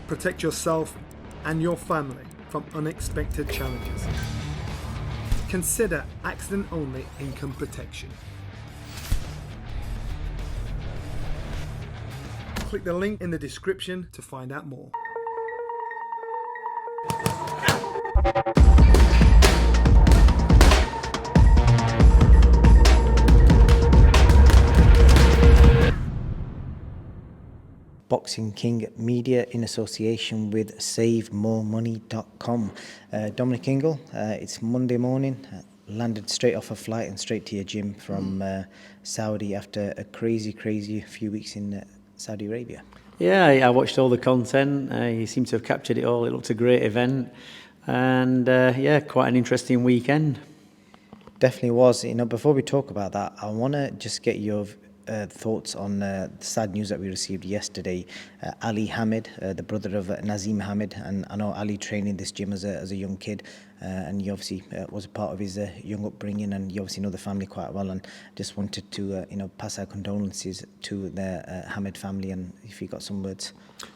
Protect yourself and your family from unexpected challenges. Consider accident-only income protection. Click the link in the description to find out more. Boxing King Media in association with SaveMoreMoney.com. Dominic Ingle, it's Monday morning, landed straight off a flight and straight to your gym from Saudi after a crazy few weeks in Saudi Arabia. Yeah, I watched all the content. You seem to have captured it all. It looked a great event, and quite an interesting weekend. Definitely was. Before we talk about that, I want to just get your thoughts on the sad news that we received yesterday. Ali Hamid, the brother of Nazim Hamid, and I know Ali trained in this gym as a young kid, and he obviously was a part of his young upbringing, and you obviously know the family quite well, and just wanted to pass our condolences to the Hamid family, and if you got some words.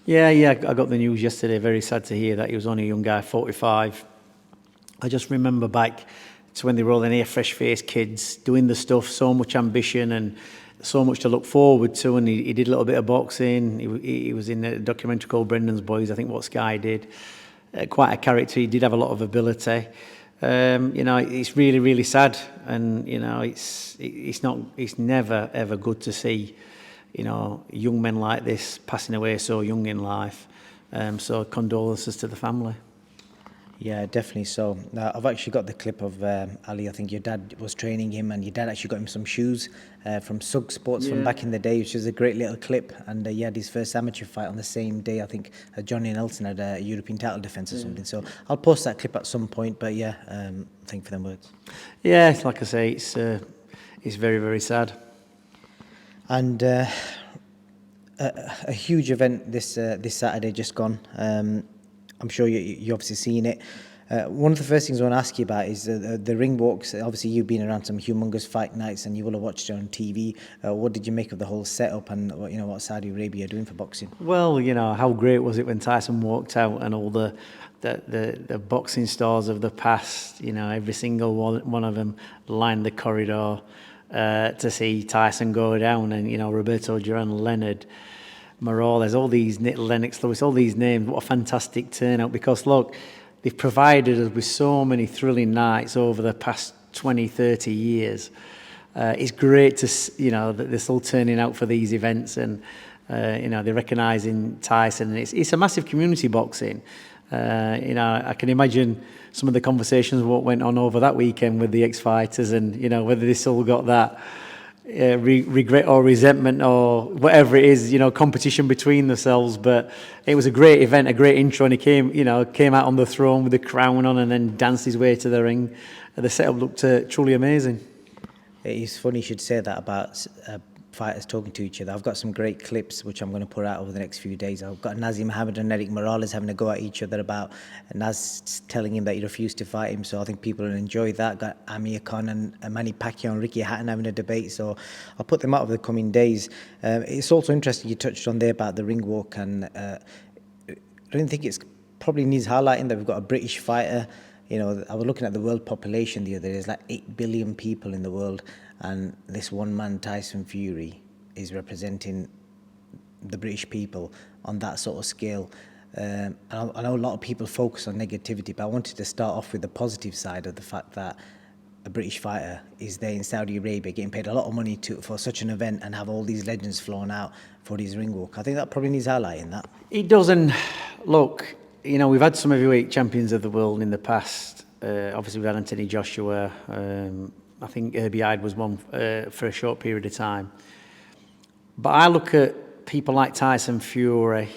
Yeah, I got the news yesterday. Very sad to hear that. He was only a young guy, 45. I just remember back to when they were all the fresh-faced kids doing the stuff, so much ambition and so much to look forward to, and he did a little bit of boxing. He was in a documentary called Brendan's Boys, I think what Sky did. Quite a character. He did have a lot of ability. It's really sad, and it's never ever good to see young men like this passing away so young in life. So condolences to the family. Yeah, definitely so. I've actually got the clip of Ali. I think your dad was training him, and your dad actually got him some shoes from Sug Sports from back in the day, which is a great little clip. And he had his first amateur fight on the same day. I think Johnny Nelson had a European title defence or something. So I'll post that clip at some point. But thank you for them words. Yeah, like I say, it's very sad. And a huge event this Saturday just gone. I'm sure you obviously seen it. One of the first things I want to ask you about is the ring walks. Obviously, you've been around some humongous fight nights, and you will have watched it on TV. What did you make of the whole setup, and what Saudi Arabia are doing for boxing? Well, how great was it when Tyson walked out, and all the boxing stars of the past, every single one of them lined the corridor to see Tyson go down, and Roberto Duran, Leonard, Morales, all these Lennox Lewis, all these names. What a fantastic turnout! Because look, they've provided us with so many thrilling nights over the past 20, 30 years. It's great to that they're still turning out for these events, and they're recognising Tyson. And it's a massive community, boxing. I can imagine some of the conversations what went on over that weekend with the ex-fighters, and whether they still got that regret or resentment or whatever it is, competition between themselves. But it was a great event, a great intro, and he came out on the throne with the crown on, and then danced his way to the ring. The setup looked truly amazing. It's funny you should say that about fighters talking to each other. I've got some great clips which I'm going to put out over the next few days. I've got Nazim Hamid and Eric Morales having a go at each other about Naz telling him that he refused to fight him, so I think people will enjoy that. Got Amir Khan and Manny Pacquiao and Ricky Hatton having a debate, so I'll put them out over the coming days. It's also interesting you touched on there about the ring walk, and I don't think it's probably needs highlighting that we've got a British fighter. I was looking at the world population the other day. There's like 8 billion people in the world, and this one man, Tyson Fury, is representing the British people on that sort of scale. I know a lot of people focus on negativity, but I wanted to start off with the positive side of the fact that a British fighter is there in Saudi Arabia getting paid a lot of money for such an event, and have all these legends flown out for his ring walk. I think that probably needs highlighting that. It doesn't. Look, we've had some heavyweight champions of the world in the past. Obviously, we've had Anthony Joshua. I think Herbie Hyde was one for a short period of time. But I look at people like Tyson Fury,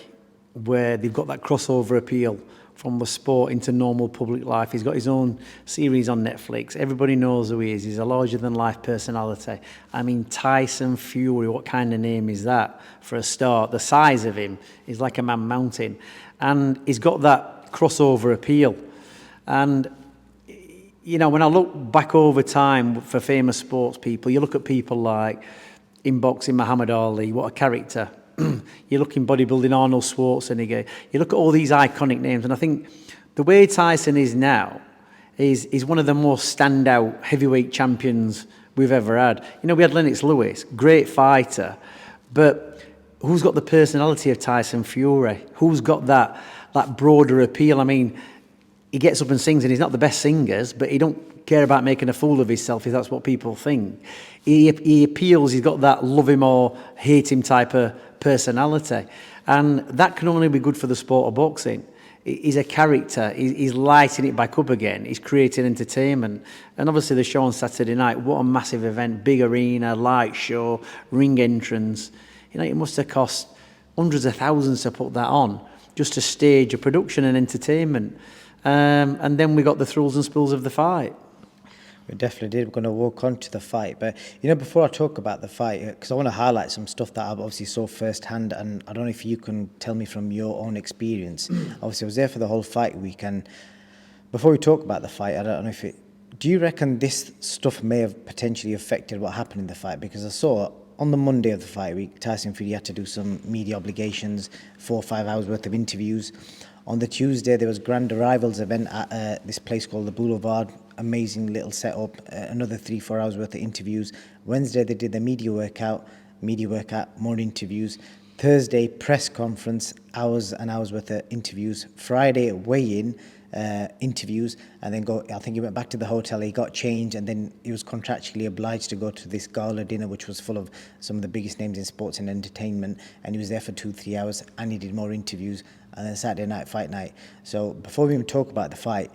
where they've got that crossover appeal from the sport into normal public life. He's got his own series on Netflix. Everybody knows who he is. He's a larger-than-life personality. I mean, Tyson Fury, what kind of name is that for a start? The size of him is like a man mountain. And he's got that crossover appeal. And when I look back over time for famous sports people, you look at people like, in boxing, Muhammad Ali, what a character. you look in bodybuilding, Arnold Schwarzenegger, you look at all these iconic names, and I think the way Tyson is now is one of the most standout heavyweight champions we've ever had. You know, we had Lennox Lewis, great fighter, but who's got the personality of Tyson Fury? Who's got that broader appeal? I mean, he gets up and sings, and he's not the best singers, but he don't care about making a fool of himself if that's what people think. He appeals, he's got that love him or hate him type of personality. And that can only be good for the sport of boxing. He's a character, he's lighting it back up again, he's creating entertainment. And obviously the show on Saturday night, what a massive event, big arena, light show, ring entrance. You know, it must have cost hundreds of thousands to put that on, just to stage a production and entertainment. And then we got the thrills and spills of the fight. We definitely did. We're going to walk on to the fight. But, you know, before I talk about the fight, because I want to highlight some stuff that I've obviously saw firsthand, and I don't know if you can tell me from your own experience. Obviously, I was there for the whole fight week, and before we talk about the fight, I don't know if do you reckon this stuff may have potentially affected what happened in the fight? Because I saw on the Monday of the fight week, Tyson Fury had to do some media obligations, 4 or 5 hours worth of interviews. On the Tuesday, there was Grand Arrivals event at this place called the Boulevard. Amazing little setup, another 3-4 hours worth of interviews. Wednesday, they did the media workout, more interviews. Thursday, press conference, hours and hours worth of interviews. Friday, weigh-in, interviews, and then I think he went back to the hotel, he got changed, and then he was contractually obliged to go to this gala dinner, which was full of some of the biggest names in sports and entertainment, and he was there for 2-3 hours, and he did more interviews, and then Saturday night, fight night. So before we even talk about the fight,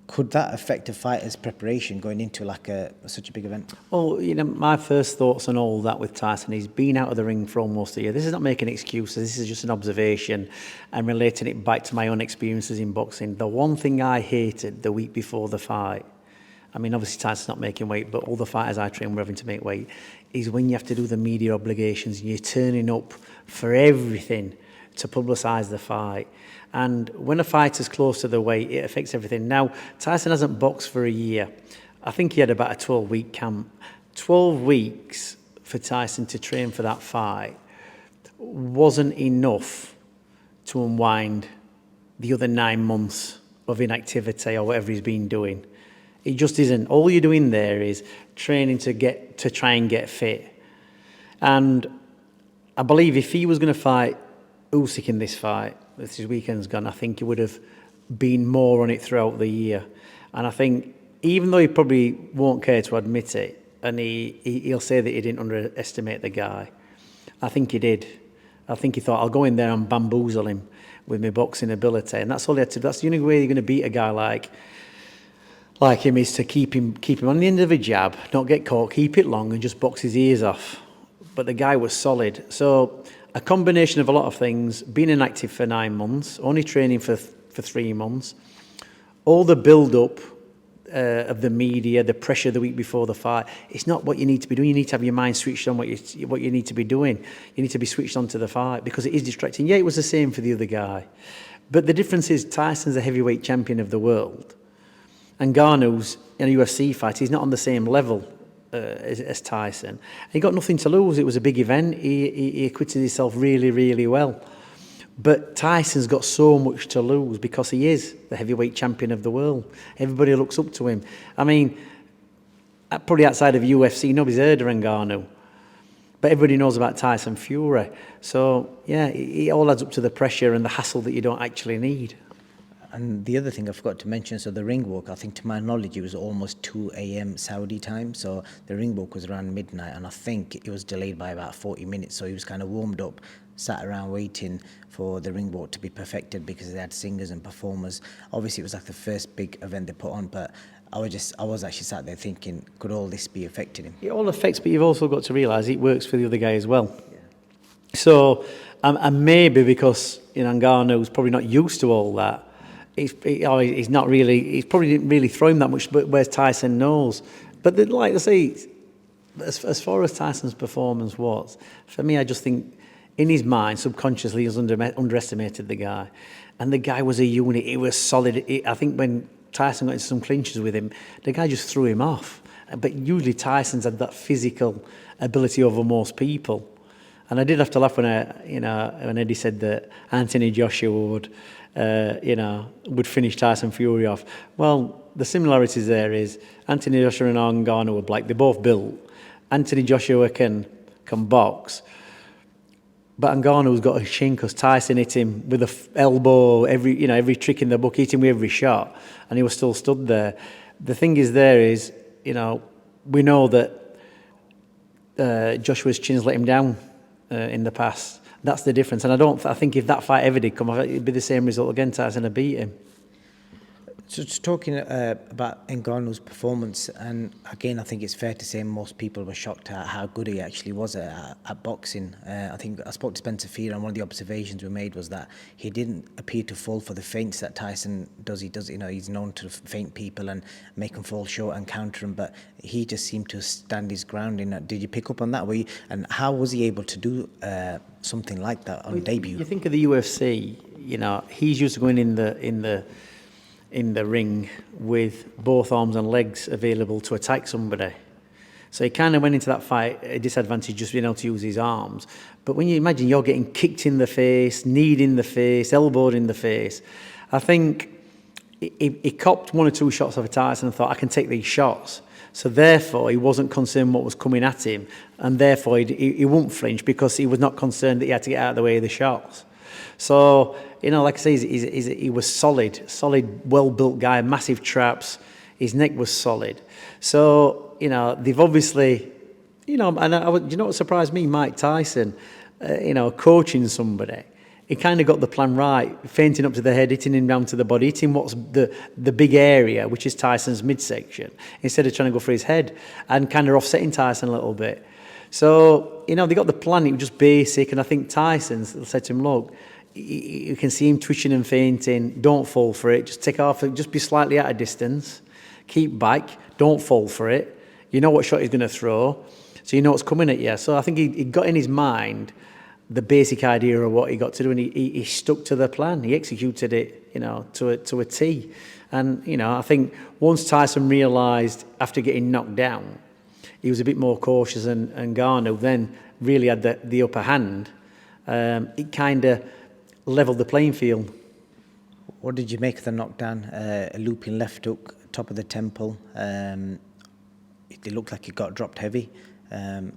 could that affect a fighter's preparation going into like such a big event? Well, you know, my first thoughts on all that with Tyson, he's been out of the ring for almost a year. This is not making excuses, this is just an observation and relating it back to my own experiences in boxing. The one thing I hated the week before the fight, I mean, obviously Tyson's not making weight, but all the fighters I train were having to make weight, is when you have to do the media obligations and you're turning up for everything to publicise the fight. And when a fighter's close to the weight, it affects everything. Now, Tyson hasn't boxed for a year. I think he had about a 12-week camp. 12 weeks for Tyson to train for that fight wasn't enough to unwind the other 9 months of inactivity or whatever he's been doing. It just isn't. All you're doing there is training to try and get fit. And I believe if he was going to fight USYK in this fight, this weekend's gone, I think he would have been more on it throughout the year. And I think, even though he probably won't care to admit it, and he'll say that he didn't underestimate the guy, I think he did. I think he thought, I'll go in there and bamboozle him with my boxing ability. And that's all he had to do. That's the only way you're going to beat a guy like him, is to keep him on the end of a jab, not get caught, keep it long and just box his ears off. But the guy was solid. So a combination of a lot of things, being inactive for 9 months, only training for 3 months, all the build-up of the media, the pressure the week before the fight, it's not what you need to be doing. You need to have your mind switched on what you need to be doing. You need to be switched on to the fight, because it is distracting. Yeah, it was the same for the other guy. But the difference is Tyson's a heavyweight champion of the world. And Ngannou's in a UFC fight, he's not on the same level as Tyson. He got nothing to lose. It was a big event. He acquitted himself really, really well. But Tyson's got so much to lose because he is the heavyweight champion of the world. Everybody looks up to him. I mean, probably outside of UFC, nobody's heard of Ngannou. But everybody knows about Tyson Fury. So, yeah, it all adds up to the pressure and the hassle that you don't actually need. And the other thing I forgot to mention, so the ring walk, I think to my knowledge, it was almost 2 a.m. Saudi time. So the ring walk was around midnight, and I think it was delayed by about 40 minutes. So he was kind of warmed up, sat around waiting for the ring walk to be perfected, because they had singers and performers. Obviously, it was like the first big event they put on, but I was actually sat there thinking, could all this be affecting him? It all affects, but you've also got to realise it works for the other guy as well. Yeah. So, and maybe because, you know, Ngannou's probably not used to all that, he's not really, he's probably didn't really throw him that much, but whereas Tyson knows. But like I say, as far as Tyson's performance was, for me, I just think in his mind, subconsciously, he's underestimated the guy. And the guy was a unit, he was solid. I think when Tyson got into some clinches with him, the guy just threw him off. But usually Tyson's had that physical ability over most people. And I did have to laugh when when Eddie said that Anthony Joshua would finish Tyson Fury off. Well, the similarities there is Anthony Joshua and Ngannou were black. They're both built. Anthony Joshua can box, but Ngannou's got a chin because Tyson hit him with a elbow, every trick in the book, hit him with every shot, and he was still stood there. The thing is we know that Joshua's chin's let him down in the past. That's the difference. And I think if that fight ever did come off, it'd be the same result again. Tyson would beat him. So just talking about Ngannou's performance, and again, I think it's fair to say most people were shocked at how good he actually was at boxing. I think I spoke to Spencer Fear, and one of the observations we made was that he didn't appear to fall for the feints that Tyson does. He's known to feint people and make them fall short and counter them, but he just seemed to stand his ground. Did you pick up on that? And how was he able to do something like that on debut? You think of the UFC, he's used to going in the ring with both arms and legs available to attack somebody. So he kind of went into that fight at a disadvantage just being able to use his arms. But when you imagine you're getting kicked in the face, kneed in the face, elbowed in the face, I think he copped one or two shots off of Tyson and thought, I can take these shots. So therefore, he wasn't concerned what was coming at him, and therefore he wouldn't flinch because he was not concerned that he had to get out of the way of the shots. So, like I say, he was solid, well-built guy, massive traps. His neck was solid. So, they've obviously, and what surprised me? Mike Tyson, coaching somebody. He kind of got the plan right, feinting up to the head, hitting him down to the body, hitting what's the big area, which is Tyson's midsection, instead of trying to go for his head and kind of offsetting Tyson a little bit. So, they got the plan. It was just basic. And I think Tyson said to him, look, you can see him twitching and fainting. Don't fall for it. Just take off. Just be slightly out of distance. Keep back. Don't fall for it. You know what shot he's going to throw, so you know what's coming at you. So I think he got in his mind the basic idea of what he got to do, and he stuck to the plan. He executed it, to a T. And I think once Tyson realised after getting knocked down, he was a bit more cautious, and Ngannou then really had the upper hand. It kind of levelled the playing field. What did you make of the knockdown? A looping left hook, top of the temple. It looked like it got dropped heavy.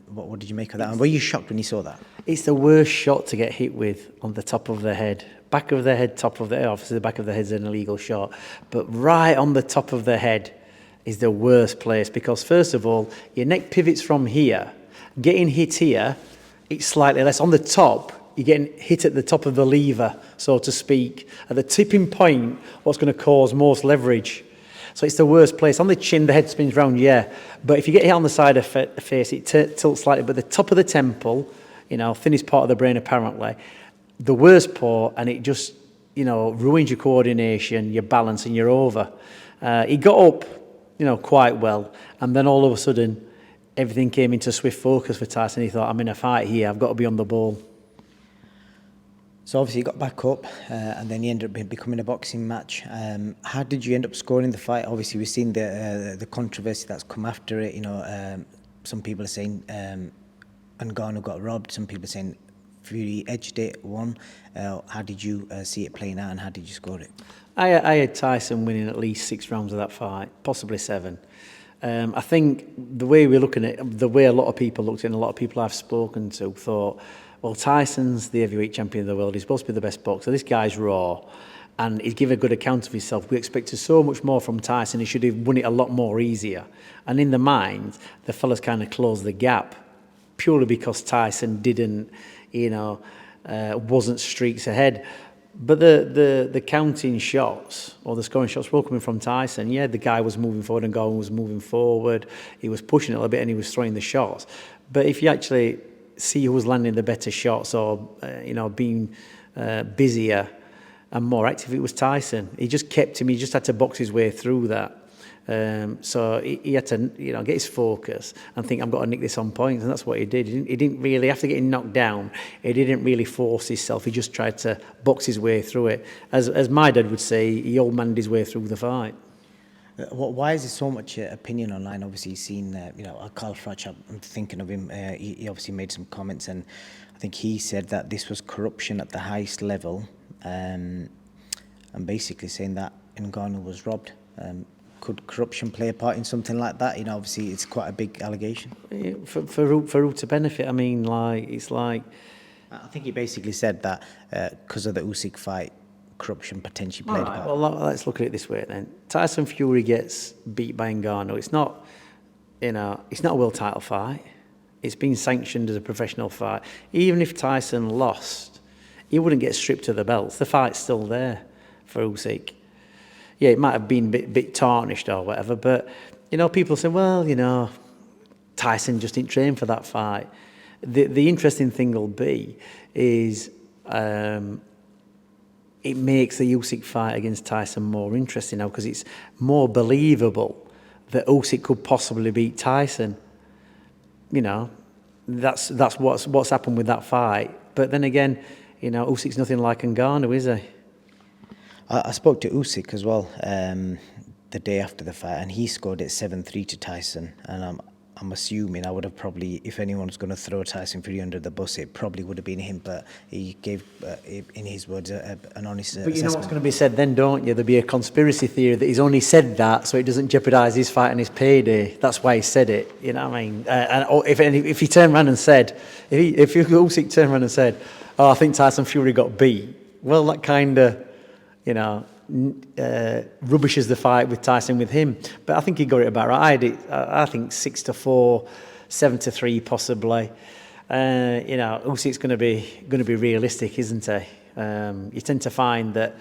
What did you make of that? And were you shocked when you saw that? It's the worst shot to get hit with on the top of the head. Back of the head, top of the head. Obviously, the back of the head's an illegal shot. But right on the top of the head is the worst place because, first of all, your neck pivots from here. Getting hit here, it's slightly less. On the top, you're getting hit at the top of the lever, so to speak. At the tipping point, what's going to cause most leverage. So it's the worst place. On the chin, the head spins round, yeah. But if you get hit on the side of the face, it tilts slightly. But the top of the temple, thinnest part of the brain apparently, the worst part, and it just, ruins your coordination, your balance, and you're over. He got up, quite well. And then all of a sudden, everything came into swift focus for Tyson. He thought, I'm in a fight here. I've got to be on the ball. So obviously you got back up and then you ended up becoming a boxing match. How did you end up scoring the fight? Obviously we've seen the controversy that's come after it. Some people are saying Ngannou got robbed. Some people are saying Fury edged it, won. How did you see it playing out and how did you score it? I had Tyson winning at least 6 rounds of that fight, possibly 7. I think the way we're looking at it, the way a lot of people looked at it, and a lot of people I've spoken to thought, well, Tyson's the heavyweight champion of the world. He's supposed to be the best boxer. This guy's raw, and he's given a good account of himself. We expected so much more from Tyson. He should have won it a lot more easier. And in the mind, the fellas kind of closed the gap purely because Tyson didn't, wasn't streaks ahead. But the counting shots or the scoring shots were coming from Tyson. Yeah, the guy was moving forward and Ngannou was moving forward. He was pushing it a little bit and he was throwing the shots. But if you actually see who was landing the better shots or, being busier and more active, it was Tyson. He just kept him. He just had to box his way through that. So he had to, get his focus and think, I've got to nick this on points, and that's what he did. He didn't really, after getting knocked down, he didn't really force himself. He just tried to box his way through it. As my dad would say, he old-manned his way through the fight. Why is there so much opinion online? Obviously, you've seen, Carl Froch, I'm thinking of him, he obviously made some comments, and I think he said that this was corruption at the highest level, and basically saying that Ngannou was robbed. Could corruption play a part in something like that? Obviously, it's quite a big allegation. For who to benefit? I mean, it's like... I think he basically said that because of the USYK fight, corruption potentially played a part. Well, let's look at it this way then. Tyson Fury gets beat by Ngannou. It's not a world title fight. It's been sanctioned as a professional fight. Even if Tyson lost, he wouldn't get stripped of the belts. The fight's still there for USYK. Yeah, it might have been a bit tarnished or whatever, but, people say, well, Tyson just didn't train for that fight. The interesting thing will be is it makes the Usyk fight against Tyson more interesting now because it's more believable that Usyk could possibly beat Tyson. That's what's happened with that fight. But then again, Usyk's nothing like Ngannou, is he? I spoke to Usyk as well the day after the fight, and he scored it 7-3 to Tyson. And I'm assuming I would have probably, if anyone's going to throw Tyson Fury under the bus, it probably would have been him. But he gave, in his words, an honest assessment. But you know what's going to be said then, don't you? There'll be a conspiracy theory that he's only said that so it doesn't jeopardise his fight and his payday. That's why he said it. You know what I mean? And if he turned around and said, if Usyk turned around and said, "Oh, I think Tyson Fury got beat," well, that kind of, rubbishes the fight with Tyson with him. But I think he got it about right. I think 6-4, 7-3 possibly. Usyk's going to be realistic, isn't he? You tend to find that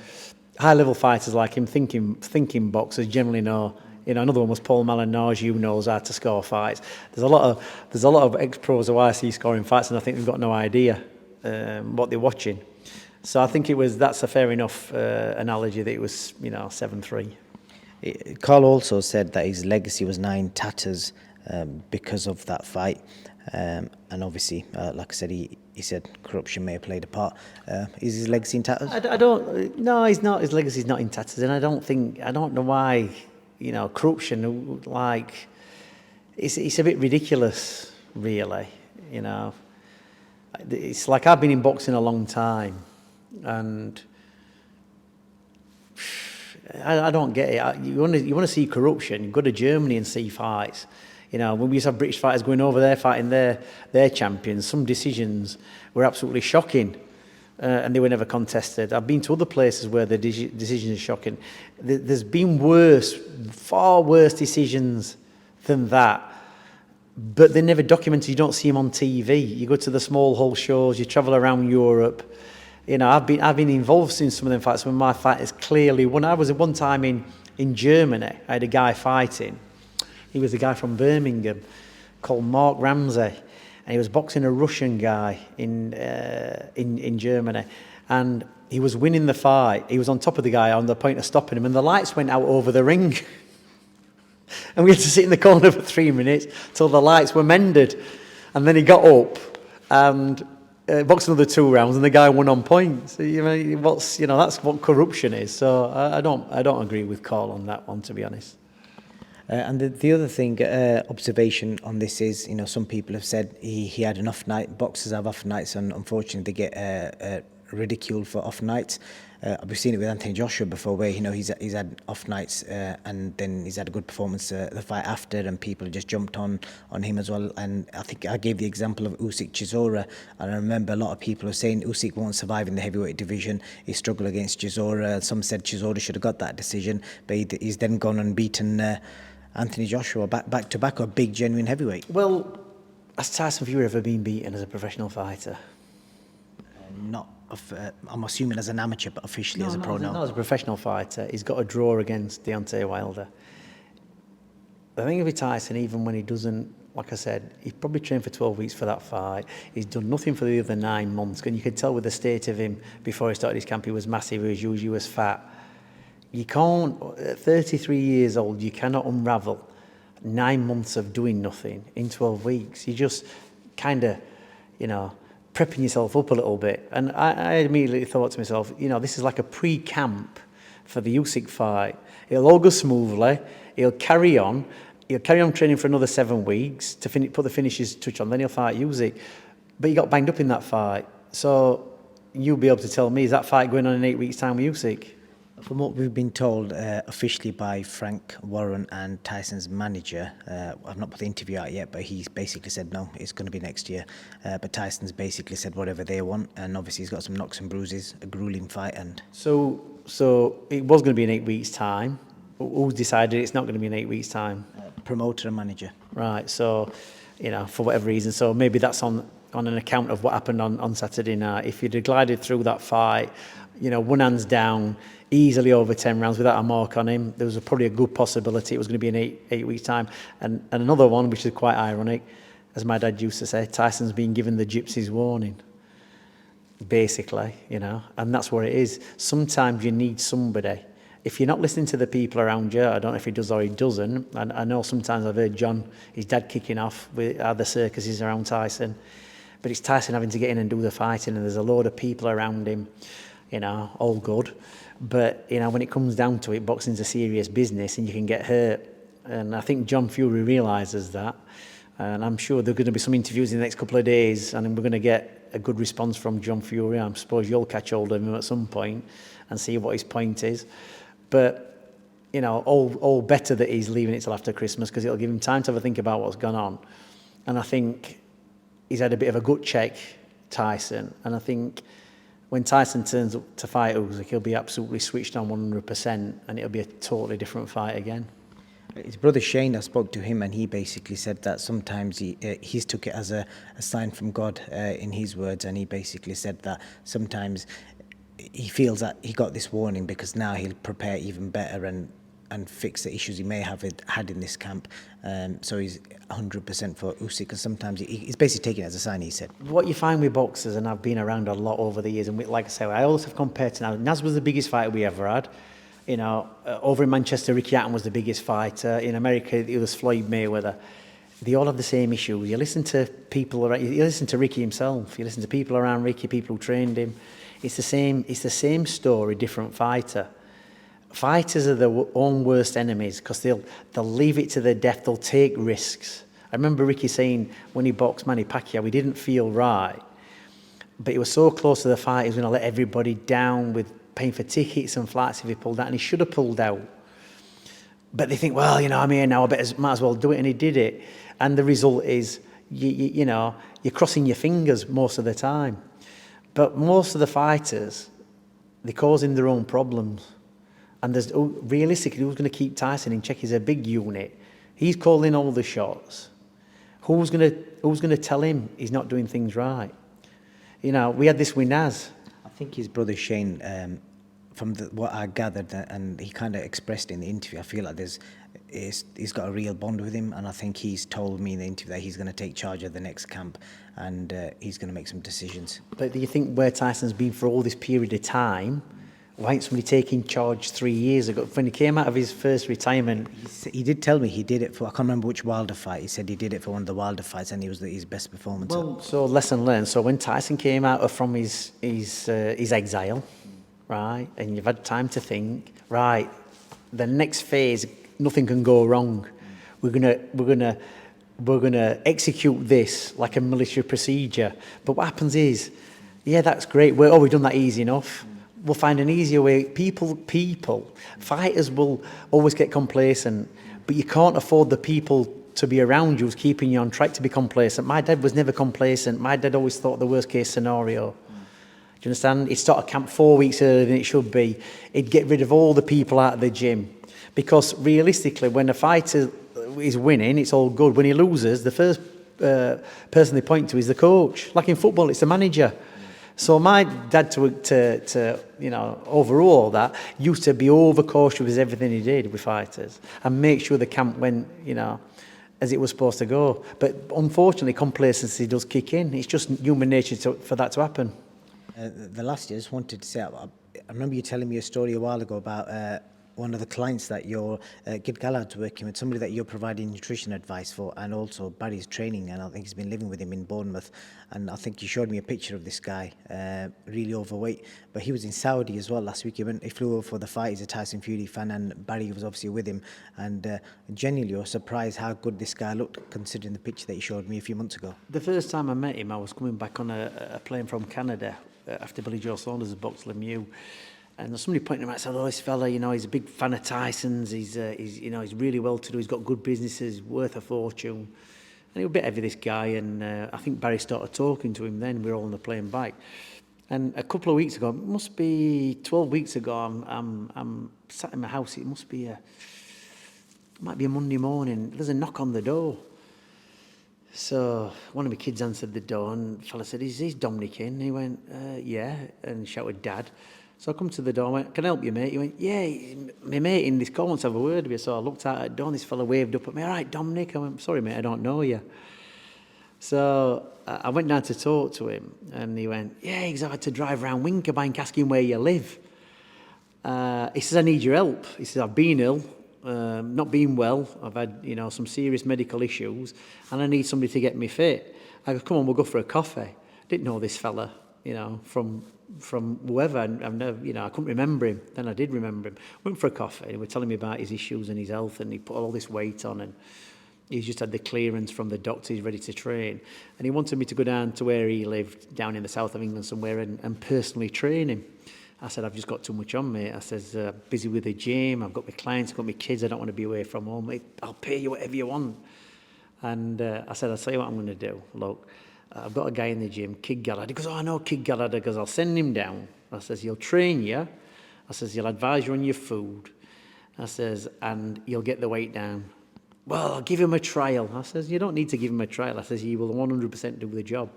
high level fighters like him, thinking boxers generally know. Another one was Paul Malignaggi, who knows how to score fights. There's a lot of ex-pros who I see scoring fights, and I think they've got no idea what they're watching. So I think that's a fair enough analogy that it was 7-3. Carl also said that his legacy was 9 tatters because of that fight, and obviously, like I said, he said corruption may have played a part. Is his legacy in tatters? I don't. No, he's not. His legacy's not in tatters, and I don't know why. Corruption, like, it's a bit ridiculous, really. It's like I've been in boxing a long time. And I don't get it. You want to see corruption, you go to Germany and see fights. When we used to have British fighters going over there fighting their champions, some decisions were absolutely shocking, and they were never contested. I've been to other places where the decisions are shocking. There's been far worse decisions than that, but they're never documented. You don't see them on TV. You go to the small hall shows, you travel around Europe. I've been involved in some of them fights when my fighters clearly won. I was at one time in Germany. I had a guy fighting. He was a guy from Birmingham called Mark Ramsey, and he was boxing a Russian guy in Germany, and he was winning the fight. He was on top of the guy on the point of stopping him, and the lights went out over the ring, and we had to sit in the corner for 3 minutes till the lights were mended, and then he got up and boxed another 2 rounds, and the guy won on points. That's what corruption is. So I don't agree with Carl on that one, to be honest. And the other thing, observation on this is, some people have said he had an off night. Boxers have off nights, and unfortunately they get ridiculed for off nights. We've seen it with Anthony Joshua before, where he's had off nights, and then he's had a good performance the fight after, and people just jumped on him as well. And I think I gave the example of Usyk Chisora, and I remember a lot of people were saying Usyk won't survive in the heavyweight division. He struggled against Chisora. Some said Chisora should have got that decision, but he's then gone and beaten Anthony Joshua back to back, a big genuine heavyweight. Well, has Tyson Fury ever been beaten as a professional fighter? I'm assuming as an amateur, but officially as a pro now. Not as a professional fighter. He's got a draw against Deontay Wilder. The thing with Tyson, even when he doesn't, like I said, he probably trained for 12 weeks for that fight. He's done nothing for the other 9 months. And you could tell with the state of him before he started his camp, he was massive, he was fat. You can't, at 33 years old, you cannot unravel 9 months of doing nothing in 12 weeks. You just kind of, prepping yourself up a little bit. And I immediately thought to myself, this is like a pre-camp for the Usyk fight. It'll all go smoothly. He'll carry on. He'll carry on training for another 7 weeks to put the finishes touch on. Then he'll fight USYK. But he got banged up in that fight. So you'll be able to tell me, is that fight going on in 8 weeks' time with USYK? From what we've been told officially by Frank Warren and Tyson's manager, I've not put the interview out yet, but he's basically said no, it's going to be next year. But Tyson's basically said whatever they want, and obviously he's got some knocks and bruises, a grueling fight. And So it was going to be in 8 weeks' time. Who's decided it's not going to be in 8 weeks' time? Promoter and manager. Right, so, for whatever reason. So maybe that's on an account of what happened on Saturday night. If you'd have glided through that fight, one hands down, easily over 10 rounds without a mark on him, there was probably a good possibility it was going to be in eight weeks' time. And another one, which is quite ironic, as my dad used to say, Tyson's been given the gypsy's warning, basically, and that's what it is. Sometimes you need somebody. If you're not listening to the people around you, I don't know if he does or he doesn't, and I know sometimes I've heard John, his dad, kicking off with other circuses around Tyson, but it's Tyson having to get in and do the fighting, and there's a load of people around him, all good. But, when it comes down to it, boxing's a serious business and you can get hurt. And I think John Fury realises that. And I'm sure there are going to be some interviews in the next couple of days and we're going to get a good response from John Fury. I suppose you'll catch hold of him at some point and see what his point is. But, all better that he's leaving it till after Christmas because it'll give him time to have a think about what's gone on. And I think he's had a bit of a gut check, Tyson. And I think when Tyson turns up to fight USYK, he'll be absolutely switched on 100% and it'll be a totally different fight again. His brother Shane, I spoke to him and he basically said that sometimes he's took it as a sign from God in his words, and he basically said that sometimes he feels that he got this warning because now he'll prepare even better and fix the issues he may have had in this camp. So he's 100% for USYK, because sometimes he's basically taking it as a sign, he said. What you find with boxers, and I've been around a lot over the years, and like I say, I always have compared to now. Naz was the biggest fighter we ever had. Over in Manchester, Ricky Hatton was the biggest fighter. In America, it was Floyd Mayweather. They all have the same issues. You listen to people around, you listen to Ricky himself, you listen to people around Ricky, people who trained him. It's the same story, different fighter. Fighters are their own worst enemies because they'll leave it to their death. They'll take risks. I remember Ricky saying when he boxed Manny Pacquiao, he didn't feel right, but he was so close to the fight, he was going to let everybody down with paying for tickets and flights if he pulled out, and he should have pulled out. But they think, well, I'm here now, might as well do it, and he did it. And the result is, you're crossing your fingers most of the time. But most of the fighters, they're causing their own problems. And realistically, who's going to keep Tyson in check? He's a big unit. He's calling all the shots. Who's going to tell him he's not doing things right? We had this with Naz. I think his brother Shane, from what I gathered, and he kind of expressed in the interview, I feel like he's got a real bond with him, and I think he's told me in the interview that he's going to take charge of the next camp and he's going to make some decisions. But do you think where Tyson's been for all this period of time, why ain't somebody taking charge 3 years ago? When he came out of his first retirement... He did tell me he did it for, I can't remember which Wilder fight. He said he did it for one of the Wilder fights and it was his best performance. Well, so lesson learned. So when Tyson came out from his exile, right, and you've had time to think, right, the next phase, nothing can go wrong. We're gonna execute this like a military procedure. But what happens is, yeah, that's great. We've done that easy enough. We'll find an easier way. Fighters will always get complacent, but you can't afford the people to be around you who's keeping you on track to be complacent. My dad was never complacent. My dad always thought the worst case scenario. Do you understand? He'd start a camp 4 weeks earlier than it should be. He'd get rid of all the people out of the gym. Because realistically, when a fighter is winning, it's all good. When he loses, the first person they point to is the coach. Like in football, it's the manager. So my dad, to overrule that, used to be overcautious with everything he did with fighters and make sure the camp went, as it was supposed to go. But unfortunately, complacency does kick in. It's just human nature for that to happen. The last year, I just wanted to say, I remember you telling me a story a while ago about one of the clients that you're, Gid Gallad's working with, somebody that you're providing nutrition advice for, and also Barry's training, and I think he's been living with him in Bournemouth, and I think you showed me a picture of this guy, really overweight, but he was in Saudi as well last week. He flew over for the fight. He's a Tyson Fury fan, and Barry was obviously with him, and genuinely I was surprised how good this guy looked considering the picture that he showed me a few months ago. The first time I met him, I was coming back on a plane from Canada after Billy Joe Saunders had boxed Lemieux. And somebody pointed him out and said, oh, this fella, you know, he's a big fan of Tyson's. He's you know, he's really well to do. He's got good businesses, worth a fortune. And he was a bit heavy, this guy. And I think Barry started talking to him then. We were all on the plane back. And a couple of weeks ago, it must be 12 weeks ago, I'm sat in my house. It might be a Monday morning. There's a knock on the door. So one of my kids answered the door, and the fella said, is Dominic in? And he went, yeah, and shouted, Dad. So I come to the door, I went, can I help you, mate? He went, yeah, my mate in this call wants to have a word with you. So I looked out at the door, and this fella waved up at me, all right, Dominic. I went, sorry, mate, I don't know you. So I went down to talk to him, and he went, yeah, he's had to drive around Winkerbank asking where you live. He says, I need your help. He says, I've been ill, not been well. I've had, you know, some serious medical issues, and I need somebody to get me fit. I go, come on, we'll go for a coffee. Didn't know this fella, you know, from whoever. I've never, you know, I couldn't remember him. Then I did remember him. Went for a coffee. He was telling me about his issues and his health, and he put all this weight on, and he's just had the clearance from the doctor. He's ready to train, and he wanted me to go down to where he lived, down in the south of England somewhere, and personally train him. I said, I've just got too much on, mate. I says, busy with the gym. I've got my clients, I've got my kids. I don't want to be away from home. Mate, I'll pay you whatever you want. And I said, I'll tell you what I'm going to do. Look, I've got a guy in the gym, Kid Gallard. He goes, oh, I know Kid Gallard. He goes, I'll send him down. I says, he'll train you. I says, he'll advise you on your food. I says, and you'll get the weight down. Well, I'll give him a trial. I says, you don't need to give him a trial. I says, he will 100% do the job.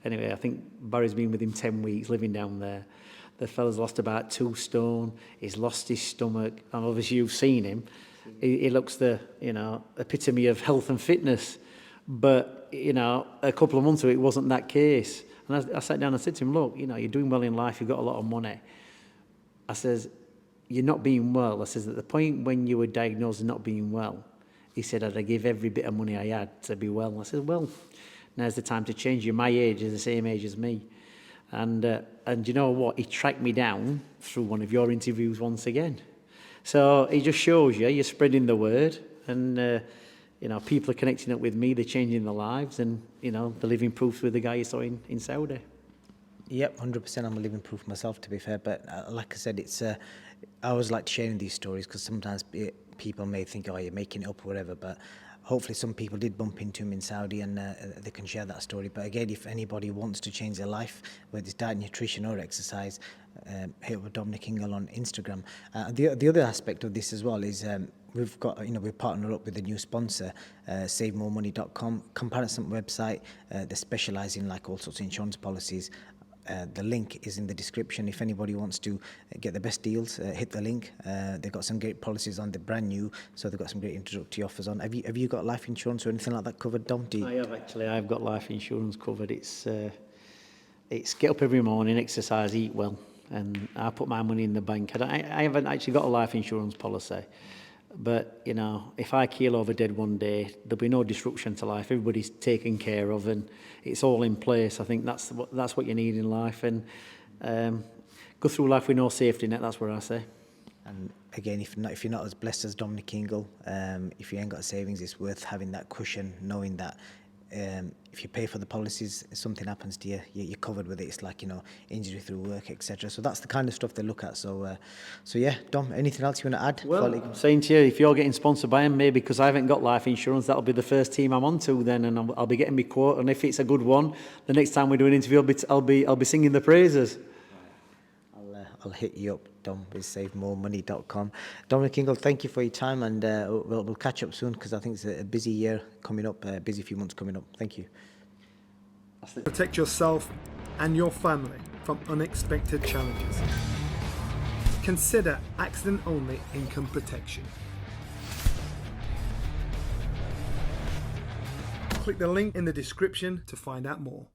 Anyway, I think Barry's been with him 10 weeks, living down there. The fella's lost about 2 stone. He's lost his stomach. And obviously you've seen him. He looks the, you know, epitome of health and fitness. But, you know, a couple of months ago, it wasn't that case. And I sat down and said to him, look, you know, you're doing well in life. You've got a lot of money. I says, you're not being well. I says, at the point when you were diagnosed as not being well, he said, I'd give every bit of money I had to be well. I said, well, now's the time to change. You're my age, you're the same age as me. And you know what? He tracked me down through one of your interviews once again. So it just shows you, you're spreading the word, and you know, people are connecting up with me, they're changing their lives, and you know, the living proofs with the guy you saw in Saudi. Yep, 100%. I'm a living proof myself, to be fair. But like I said, it's I always like sharing these stories because sometimes people may think, oh, you're making it up or whatever. But hopefully some people did bump into him in Saudi, and they can share that story. But again, if anybody wants to change their life, whether it's diet, nutrition or exercise, hit up with Dominic Ingle on Instagram. The other aspect of this as well is we've got, you know, we're partnered up with a new sponsor, SaveMoreMoney.com, comparison website. They specialise in like all sorts of insurance policies. The link is in the description. If anybody wants to get the best deals, hit the link. They've got some great policies on. They're brand new, so they've got some great introductory offers on. Have you got life insurance or anything like that covered, Dom? I have actually. I've got life insurance covered. It's get up every morning, exercise, eat well, and I put my money in the bank. I haven't actually got a life insurance policy. But, you know, if I keel over dead one day, there'll be no disruption to life. Everybody's taken care of and it's all in place. I think that's what you need in life. And go through life with no safety net, that's what I say. And again, if you're not as blessed as Dominic Ingle, if you ain't got savings, it's worth having that cushion, knowing that if you pay for the policies, if something happens to you, you're covered with it. It's like, you know, injury through work, etc. So that's the kind of stuff they look at. So yeah, Dom, anything else you want to add? Well, I'm saying to you, if you're getting sponsored by him, maybe because I haven't got life insurance, that'll be the first team I'm onto then, and I'll be getting my quote. And if it's a good one, the next time we do an interview, I'll be singing the praises. I'll hit you up, Dom, with SaveMoreMoney.com. Dominic Ingle, thank you for your time, and we'll catch up soon because I think it's a busy year coming up, a busy few months coming up. Thank you. Protect yourself and your family from unexpected challenges. Consider accident-only income protection. Click the link in the description to find out more.